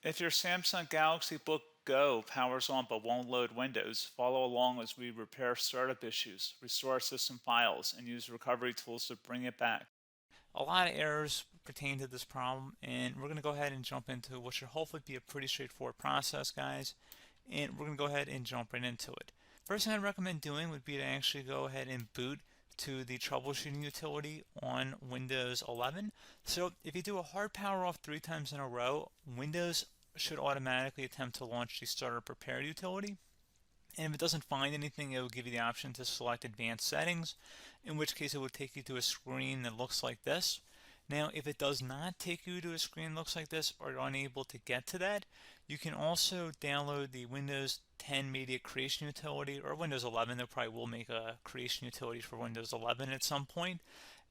If your Samsung Galaxy Book Go powers on but won't load Windows, follow along as we repair startup issues, restore system files, and use recovery tools to bring it back. A lot of errors pertain to this problem, and we're going to go ahead and jump into what should hopefully be a pretty straightforward process, guys. And we're going to go ahead and jump right into it. First thing I'd recommend doing would be to actually go ahead and boot to the troubleshooting utility on Windows 11. So if you do a hard power off 3 times in a row, Windows should automatically attempt to launch the startup repair utility. And if it doesn't find anything, it will give you the option to select advanced settings, in which case it will take you to a screen that looks like this. Now, if it does not take you to a screen that looks like this, or you're unable to get to that, you can also download the Windows 10 Media Creation Utility, or Windows 11. They probably will make a creation utility for Windows 11 at some point.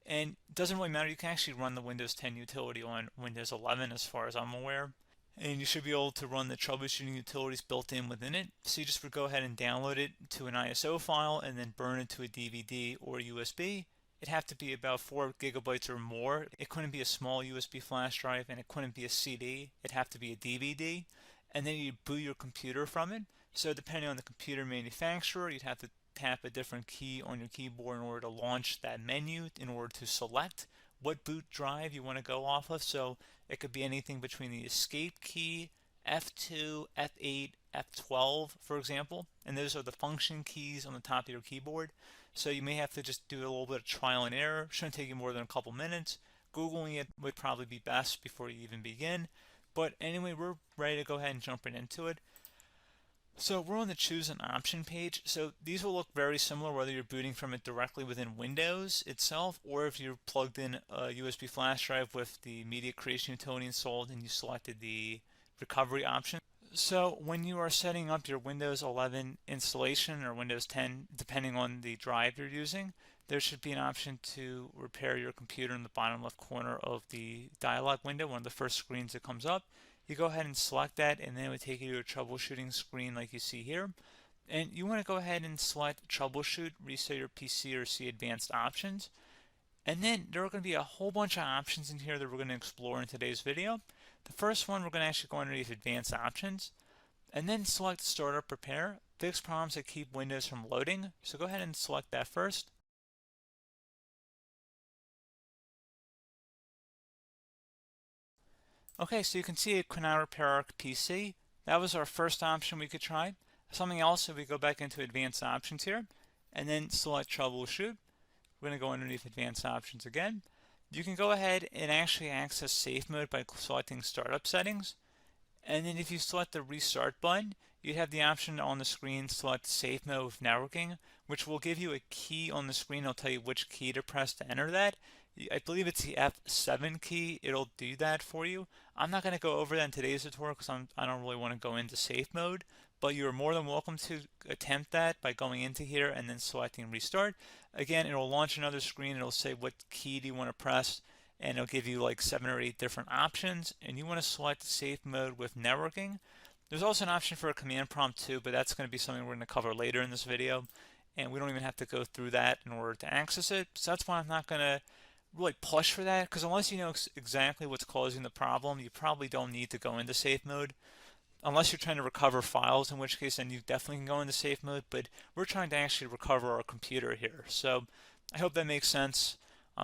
And it doesn't really matter, you can actually run the Windows 10 utility on Windows 11 as far as I'm aware. And you should be able to run the troubleshooting utilities built in within it. So you just would go ahead and download it to an ISO file and then burn it to a DVD or USB. It'd have to be about 4 gigabytes or more. It couldn't be a small USB flash drive, and it couldn't be a CD. It'd have to be a DVD. And then you'd boot your computer from it. So depending on the computer manufacturer, you'd have to tap a different key on your keyboard in order to launch that menu, in order to select what boot drive you want to go off of. So it could be anything between the escape key, F2, F8, F12, for example. And those are the function keys on the top of your keyboard. So you may have to just do a little bit of trial and error. Shouldn't take you more than a couple minutes. Googling it would probably be best before you even begin. But anyway, we're ready to go ahead and jump right into it. So we're on the choose an option page. So these will look very similar whether you're booting from it directly within Windows itself, or if you're plugged in a USB flash drive with the media creation utility installed and you selected the recovery option. So when you are setting up your Windows 11 installation or Windows 10, depending on the drive you're using, there should be an option to repair your computer in the bottom left corner of the dialog window, one of the first screens that comes up. You go ahead and select that, and then it would take you to a troubleshooting screen like you see here. And you want to go ahead and select troubleshoot, reset your PC, or see advanced options. And then there are going to be a whole bunch of options in here that we're going to explore in today's video. The first one, we're going to actually go underneath advanced options, and then select startup repair, fix problems that keep Windows from loading. So go ahead and select that first. Okay, so you can see it could now repair our PC. That was our first option we could try. Something else, if we go back into advanced options here, and then select troubleshoot, we're going to go underneath advanced options again. You can go ahead and actually access safe mode by selecting startup settings. And then if you select the restart button, you have the option on the screen, select safe mode with networking, which will give you a key on the screen. It'll tell you which key to press to enter that. I believe it's the F7 key. It'll do that for you. I'm not going to go over that in today's tutorial because I don't really want to go into safe mode, but you're more than welcome to attempt that by going into here and then selecting restart. Again, it'll launch another screen. It'll say what key do you want to press, and it'll give you like 7 or 8 different options, and you want to select safe mode with networking. There's also an option for a command prompt too, but that's going to be something we're going to cover later in this video, and we don't even have to go through that in order to access it. So that's why I'm not going to really push for that, because unless you know exactly what's causing the problem, you probably don't need to go into safe mode. Unless you're trying to recover files, in which case then you definitely can go into safe mode, but we're trying to actually recover our computer here. So I hope that makes sense.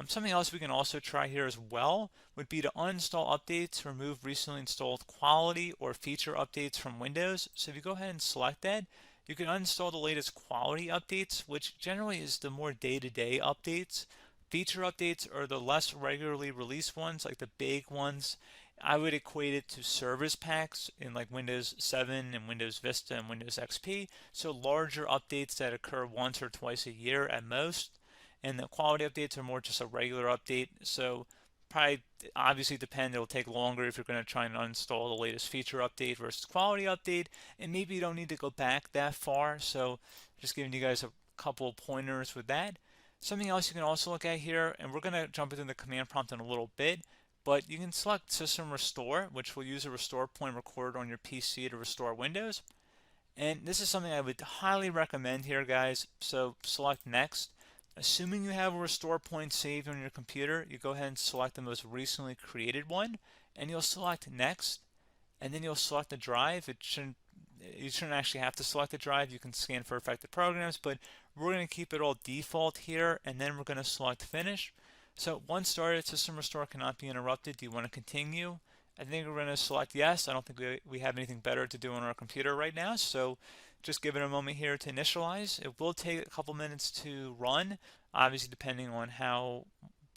Something else we can also try here as well would be to uninstall updates, remove recently installed quality or feature updates from Windows. So if you go ahead and select that, you can uninstall the latest quality updates, which generally is the more day-to-day updates. Feature updates are the less regularly released ones, like the big ones. I would equate it to service packs in like Windows 7 and Windows Vista and Windows XP. So larger updates that occur once or twice a year at most. And the quality updates are more just a regular update. So probably obviously depend, it'll take longer if you're going to try and uninstall the latest feature update versus quality update. And maybe you don't need to go back that far. So just giving you guys a couple of pointers with that. Something else you can also look at here, and we're going to jump into the command prompt in a little bit, but you can select System Restore, which will use a restore point recorded on your PC to restore Windows. And this is something I would highly recommend here, guys. So select Next. Assuming you have a restore point saved on your computer, you go ahead and select the most recently created one, and you'll select Next. and then you'll select the drive. You shouldn't actually have to select the drive. You can scan for affected programs, but we're going to keep it all default here, and then we're going to select finish. So once started, system restore cannot be interrupted. Do you want to continue? I think we're going to select yes. I don't think we have anything better to do on our computer right now, so just give it a moment here to initialize. It will take a couple minutes to run, obviously depending on how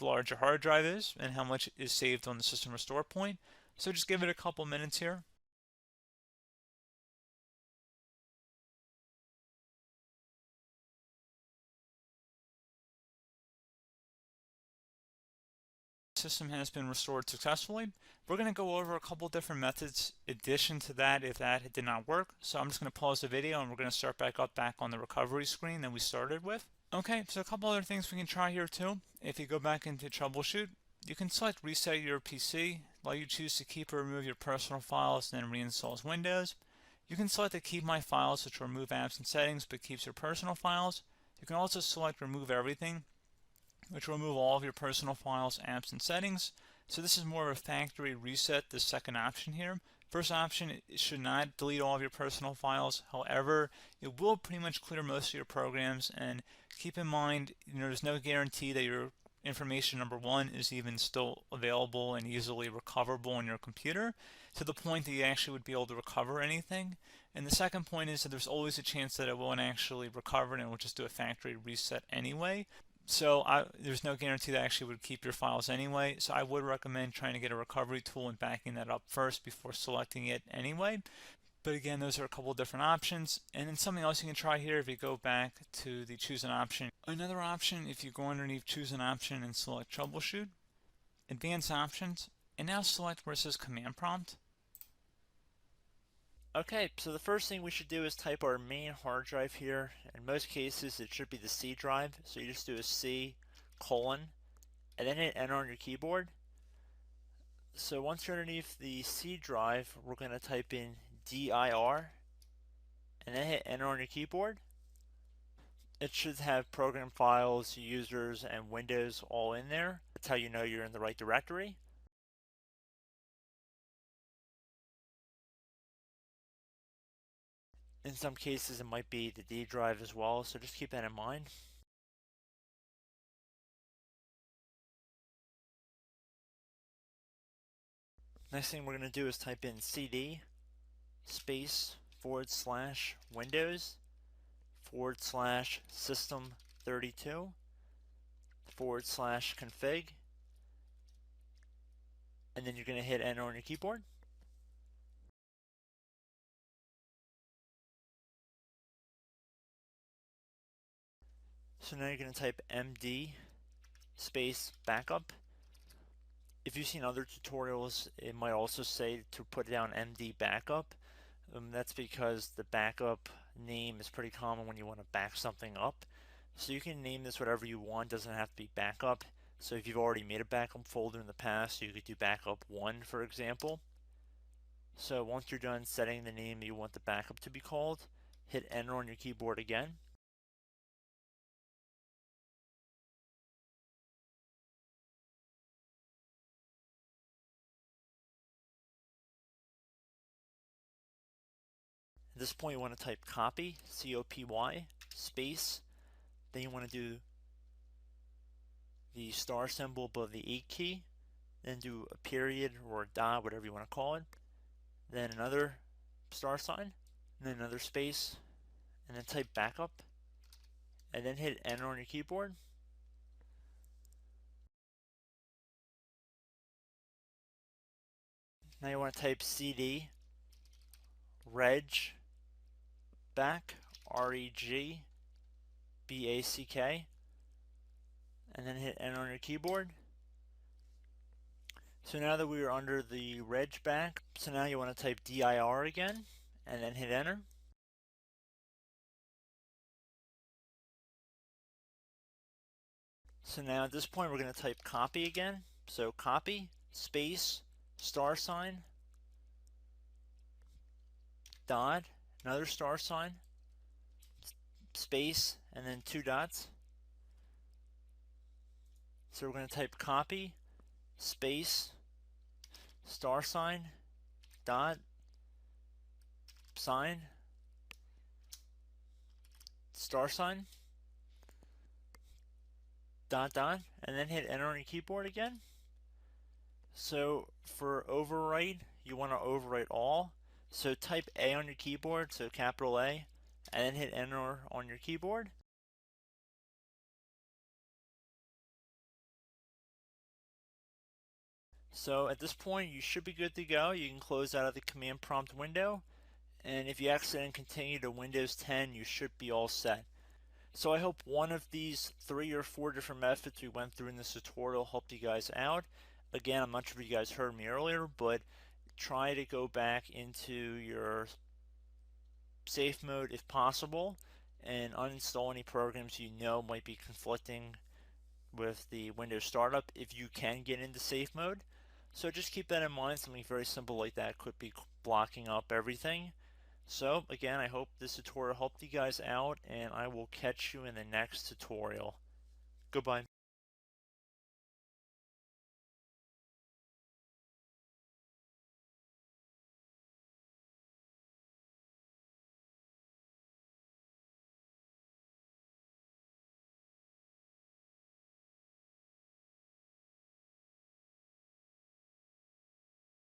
large your hard drive is and how much is saved on the system restore point. So just give it a couple minutes here. System has been restored successfully. We're going to go over a couple different methods in addition to that if that did not work. So I'm just going to pause the video and we're going to start back on the recovery screen that we started with. Okay, so a couple other things we can try here too. If you go back into Troubleshoot, you can select Reset Your PC, while you choose to keep or remove your personal files and then reinstalls Windows. You can select to keep my files, which will remove apps and settings but keeps your personal files. You can also select Remove Everything, which will remove all of your personal files, apps, and settings. So this is more of a factory reset, the second option here. First option, it should not delete all of your personal files. However, it will pretty much clear most of your programs, and keep in mind, there's no guarantee that your information, number one, is even still available and easily recoverable on your computer to the point that you actually would be able to recover anything. And the second point is that there's always a chance that it won't actually recover and it will just do a factory reset anyway. So there's no guarantee that actually would keep your files anyway. So I would recommend trying to get a recovery tool and backing that up first before selecting it anyway. But again, those are a couple of different options. And then something else you can try here, if you go back to the choose an option. Another option, if you go underneath choose an option and select troubleshoot, advanced options, and now select where it says command prompt. Okay, so the first thing we should do is type our main hard drive here. In most cases, it should be the C drive. So you just do a C colon and then hit enter on your keyboard. So once you're underneath the C drive, we're going to type in dir and then hit enter on your keyboard. It should have program files, users, and Windows all in there. That's how you know you're in the right directory. In some cases, it might be the D drive as well, so just keep that in mind. Next thing we're going to do is type in cd space / Windows / system 32 / config, and then you're going to hit enter on your keyboard. So now you're going to type md space backup. If you've seen other tutorials, it might also say to put down md backup. That's because the backup name is pretty common when you want to back something up. So you can name this whatever you want, doesn't have to be backup. So if you've already made a backup folder in the past, you could do backup 1, for example. So once you're done setting the name you want the backup to be called, hit enter on your keyboard again. At this point you want to type copy, C-O-P-Y, space, then you want to do the star symbol above the 8 key, then do a period or a dot, whatever you want to call it, then another star sign, and then another space, and then type backup, and then hit enter on your keyboard. Now you want to type cd reg back, REG BACK, and then hit enter on your keyboard. So now that we are under the reg back, so now you want to type dir again and then hit enter. So now at this point we're going to type copy again. So copy space star sign dot, another star sign, space, and then 2 dots. So we're going to type copy space star sign dot sign, star sign, dot dot, and then hit enter on your keyboard again. So for overwrite, you want to overwrite all. So type A on your keyboard, so capital A, and then hit enter on your keyboard. So at this point, you should be good to go. You can close out of the command prompt window, and if you accidentally continue to Windows 10, you should be all set. So I hope one of these 3 or 4 different methods we went through in this tutorial helped you guys out. Again, I'm not sure if you guys heard me earlier, but try to go back into your safe mode if possible and uninstall any programs you know might be conflicting with the Windows startup if you can get into safe mode. So just keep that in mind. Something very simple like that could be blocking up everything. So again, I hope this tutorial helped you guys out, and I will catch you in the next tutorial. Goodbye.